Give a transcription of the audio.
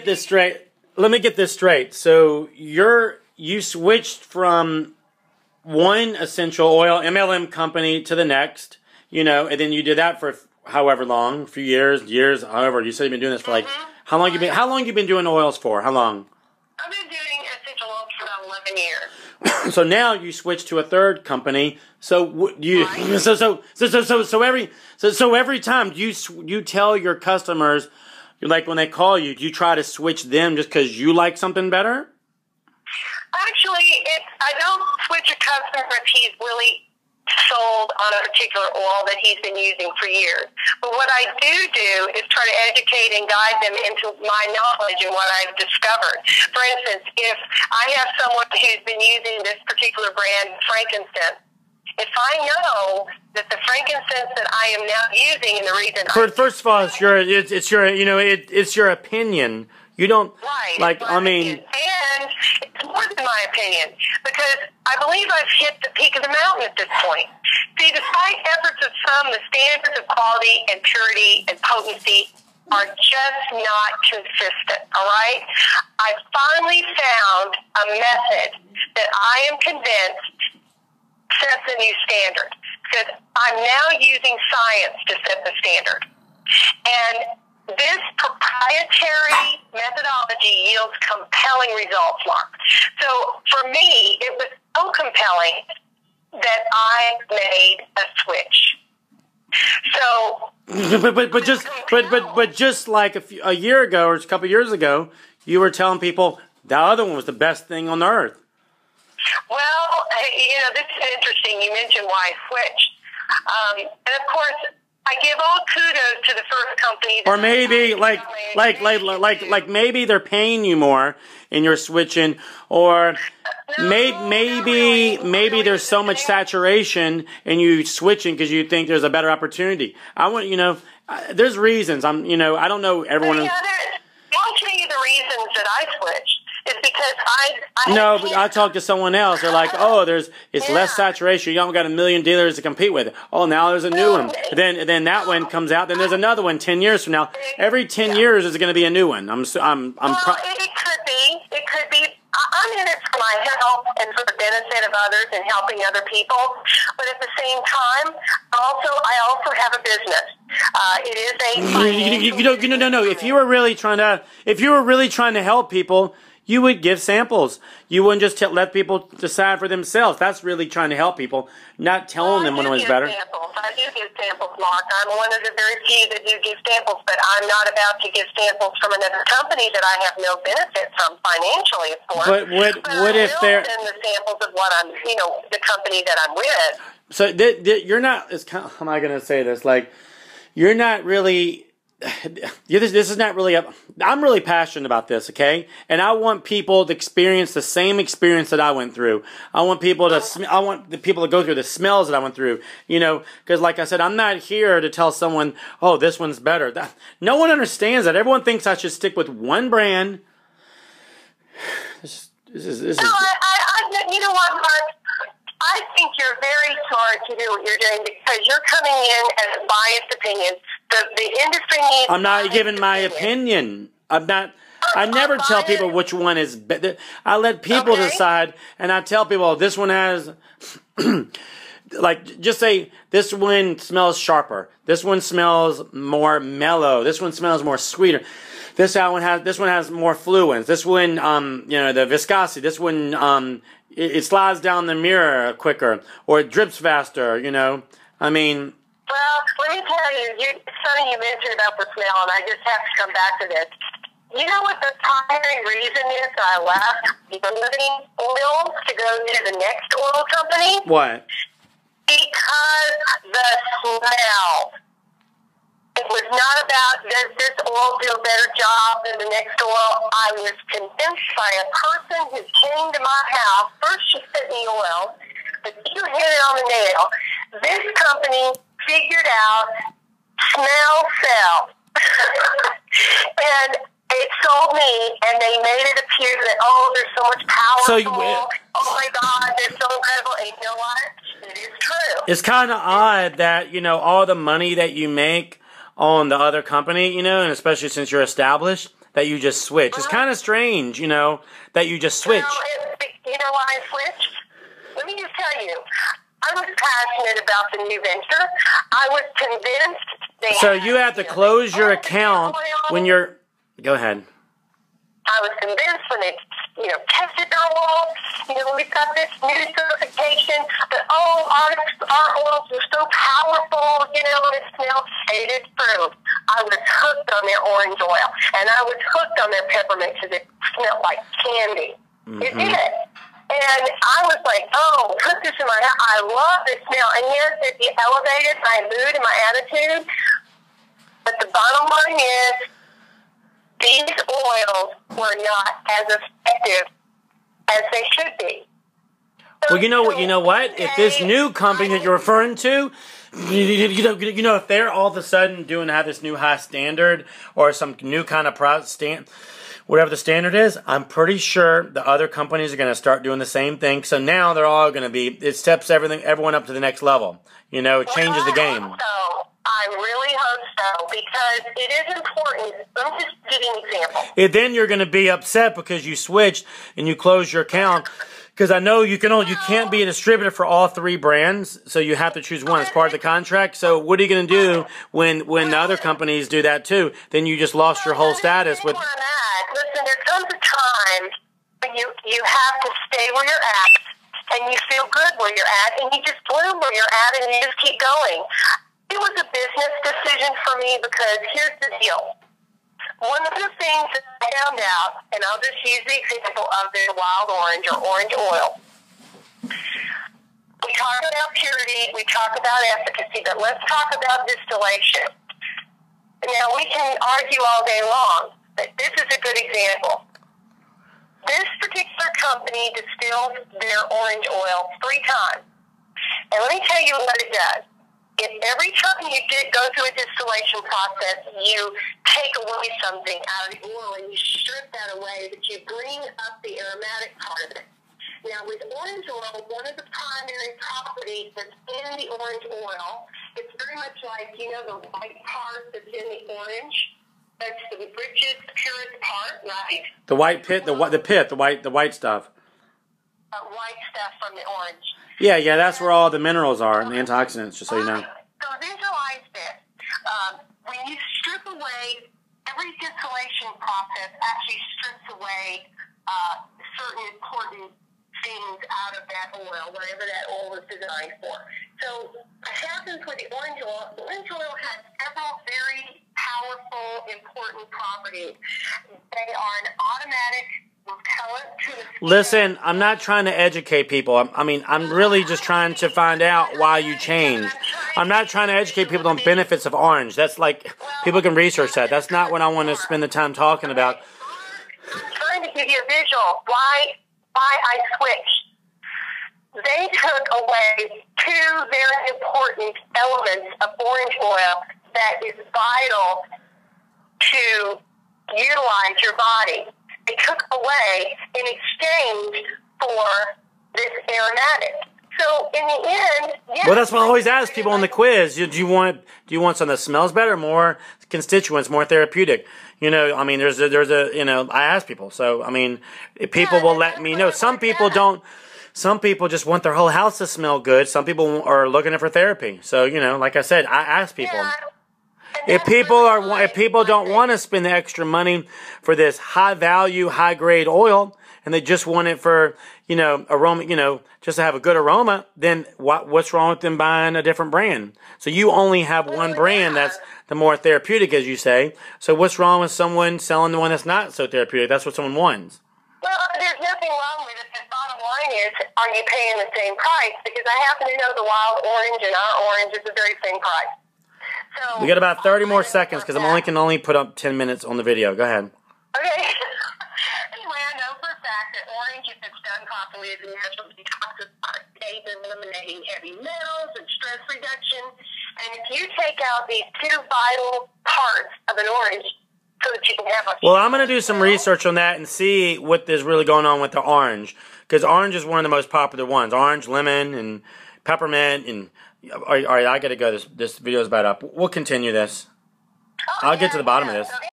this straight. Let me get this straight. So you switched from one essential oil MLM company to the next, you know, and then you did that for however long, a few years, however. You said you've been doing this for like how long you been doing oils for? How long? I've been doing essential oils for about 11 years. So now you switch to a third company. So every time you tell your customers, like when they call you, do you try to switch them just because you like something better? Actually, I don't switch a customer if he's really sold on a particular oil that he's been using for years. But what I do is try to educate and guide them into my knowledge and what I've discovered. For instance, if I have someone who's been using this particular brand, frankincense, if I know that the frankincense that I am now using and the reason first of all, it's your opinion. You don't, and it's more than my opinion, because I believe I've hit the peak of the mountain at this point. See, despite efforts of some, the standards of quality and purity and potency are just not consistent, all right? I finally found a method that I am convinced sets a new standard, because I'm now using science to set the standard. And this proprietary methodology yields compelling results, Mark. So for me, it was so compelling that I made a switch. So, but just like a year ago or a couple of years ago, you were telling people the other one was the best thing on earth. Well, this is interesting. You mentioned why I switched, and of course, I give all kudos to the first company. Or maybe like maybe they're paying you more and you're switching, or maybe there's so much saturation and you switching because you think there's a better opportunity. There's reasons. I don't know everyone. I'll tell you the reasons that I switched. It's because No, but I talked to someone else. They're like, it's less saturation. You don't got a million dealers to compete with. Oh, now there's a new one. Then that one comes out. Then there's another one 10 years from now. Every 10 years is going to be a new one. It could be. It could be. I'm in it for my health and for the benefit of others and helping other people. But at the same time, I also have a business. It is a no. If you were really trying to help people, you would give samples. You wouldn't just let people decide for themselves. That's really trying to help people, not telling them when it was better. I do give samples, Mark. I'm one of the very few that do give samples, but I'm not about to give samples from another company that I have no benefit from financially, of course. But what if they're send the samples of what I'm, the company that I'm with. So you're not. How am I going to say this? Like, you're not really. This is not really I'm really passionate about this, okay? And I want people to experience the same experience that I went through. I want people to go through the smells that I went through, because like I said, I'm not here to tell someone, oh, this one's better. No one understands that. Everyone thinks I should stick with one brand. This is. You know what, Mark? I think you're very smart to do what you're doing, because you're coming in as a biased opinion. The industry needs. I'm not giving my opinion. I never tell people which one is better. I let people decide, and I tell people, this one has, just say this one smells sharper. This one smells more mellow. This one smells more sweeter. This one has more fluence. This one, the viscosity. This one, it slides down the mirror quicker, or it drips faster. Well, let me tell you, it's funny you mentioned about the smell, and I just have to come back to this. You know what the primary reason is I left living oils to go to the next oil company? What? Because the smell. It was not about, does this oil do a better job than the next oil? I was convinced by a person who came to my house. First she sent me oil, but you hit it on the nail. This company figured out smell sells. And it sold me, and they made it appear that, there's so much power. Oh my God, they're so incredible. And you know what? It is true. It's kind of odd that, all the money that you make on the other company, and especially since you're established, that you just switch. It's kind of strange, you know, that you just switch. Well, you know why I switched? Let me just tell you. I was passionate about the new venture. I was convinced. So you have to close your account when you're... Go ahead. I was convinced when they, tested their oil, we've got this new certification that, our oils are so powerful, it smells, and it is true. I was hooked on their orange oil, and I was hooked on their peppermint because it smelled like candy. Mm-hmm. It did. And I was like, put this in my house. I love this smell. And yes, it elevated my mood and my attitude. But the bottom line is, these oils were not as effective as they should be. So, well, you know what? If this new company that you're referring to, if they're all of a sudden have this new high standard or some new kind of whatever the standard is, I'm pretty sure the other companies are going to start doing the same thing. So now they're all going to be, it steps everyone up to the next level. It changes the game. I really hope so, because it is important. Let me just give you an example. And then you're going to be upset because you switched and you closed your account. Because I know you can't be a distributor for all three brands, so you have to choose one as part of the contract. So what are you going to do when the other companies do that too? Then you just lost your whole status with. Listen, there comes a time when you have to stay where you're at, and you feel good where you're at, and you just bloom where you're at, and you just keep going. It was a business decision for me because here's the deal. One of the things that I found out, and I'll just use the example of the wild orange or orange oil. We talk about purity, we talk about efficacy, but let's talk about distillation. Now, we can argue all day long, but this is a good example. This particular company distills their orange oil 3 times. And let me tell you what it does. If every time you go through a distillation process, you take away something out of the oil and you strip that away, but you bring up the aromatic part of it. Now, with orange oil, one of the primary properties that's in the orange oil, it's very much like, the white part that's in the orange. That's the richest, purest part, right? The white pit, the white stuff. White stuff from the orange. Yeah, that's where all the minerals are and the antioxidants, just so you know. So visualize this. When you strip away, every distillation process actually strips away certain important things out of that oil, whatever that oil was designed for. So what happens with the orange oil has several very powerful, important properties. They are an automatic repellent to the skin. Listen, I'm not trying to educate people. I'm really just trying to find out why you changed. I'm not trying to educate people on benefits of orange. That's like, people can research that. That's not what I want to spend the time talking about. I'm trying to give you a visual why I switched. They took away 2 very important elements of orange oil that is vital to utilize your body. They took away in exchange for this aromatic. So in the end, yes. Well, that's what I always ask people on the quiz. Do you want something that smells better, more constituents, more therapeutic? There's a I ask people. So people will let me know. Some people don't. Some people just want their whole house to smell good. Some people are looking for therapy. So like I said, I ask people. Yeah. If people don't want to spend the extra money for this high value, high grade oil, and they just want it for aroma, just to have a good aroma, then what's wrong with them buying a different brand? So you only have one brand that's the more therapeutic, as you say. So what's wrong with someone selling the one that's not so therapeutic? That's what someone wants. Well, there's nothing wrong with it. The bottom line is, are you paying the same price? Because I happen to know the wild orange and our orange is the very same price. So, we got about 30 more seconds because I can only put up 10 minutes on the video. Go ahead. Okay. Anyway, I know for a fact that orange, if it's done properly, is a natural detoxifier, eliminating heavy metals and stress reduction. And if you take out these 2 vital parts of an orange, so that you can have a... Well, I'm going to do some research on that and see what is really going on with the orange. Because orange is one of the most popular ones. Orange, lemon, and peppermint, and... All right, I got to go. This video is about up. We'll continue this. I'll get to the bottom of this.